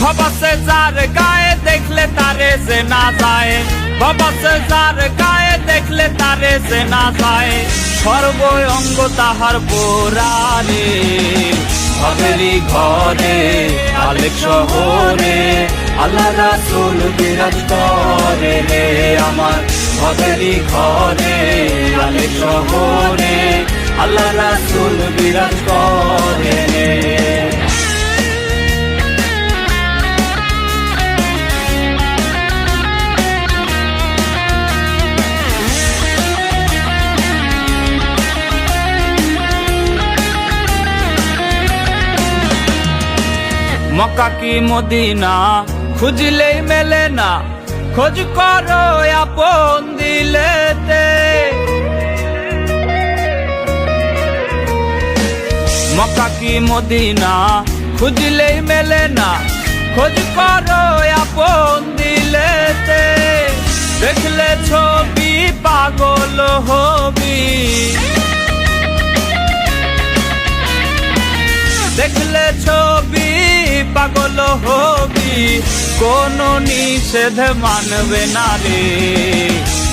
ভবসে যার গায়ে দেখলে তারে যে না যায়, ভবসে যার গায়ে দেখলে তারে যে না যায়, সর্ব অঙ্গ তাহার পোড়ারে। ভবেরই ঘরে আলেক শহরে আল্লাহ রাসূল বিরাজ করে রে আমার। ভবেরই ঘরে আলেক শহরে আল্লাহ রাসূল বিরাজ করে রে। মক্কা কি মদিনা খুঁজলেই মেলে না, খোঁজ করো আপন দিলেতে। মক্কা কি মদিনা খুঁজলেই মেলে না, খোঁজ করো আপন দিলেতে। দেখলে ছবি পাগল হবি, দেখলে ছবি পাগল হবি, কোন নিষেধ মানবে না রে।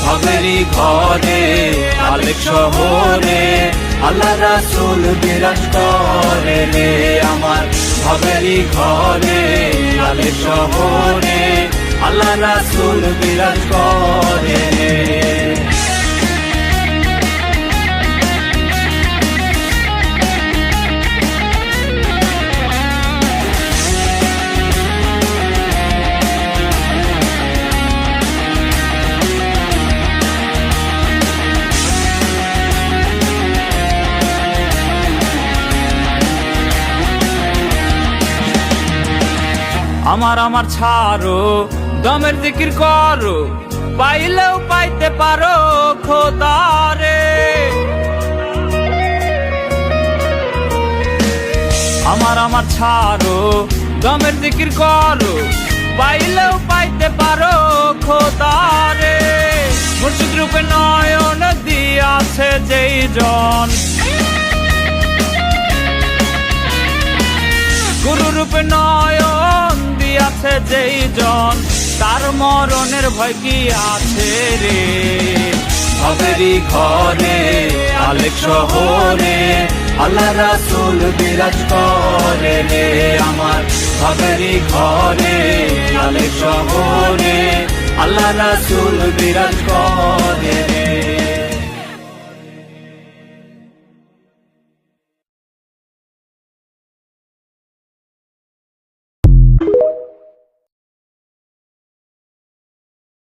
ভবেরই ঘরে আলেক শহরে আল্লাহ রাসূল বিরাজ করে রে আমার। ভবেরই ঘরে আলেক শহরে আল্লাহ রাসূল বিরাজ করে রে। আমার আমার ছাড়ো দমের জিকির করো, পাইলেও পাইতে পারো খোদারে। আমার আমার ছাড়ো দমের জিকির করো, পাইলেও পাইতে পারো খোদারে। মুর্শিদ রূপে নয়ন দিয়াছে যেই জন, গুরু রূপে নয়ন দিয়াছে যেই জন, তার মরণের ভয় কি আছে রে। ভবেরই ঘরে আলেক শহরে আল্লাহ রাসূল বিরাজ করে রে আমার। ভবেরই ঘরে আলেক শহরে আল্লাহ রাসূল বিরাজ করে রে।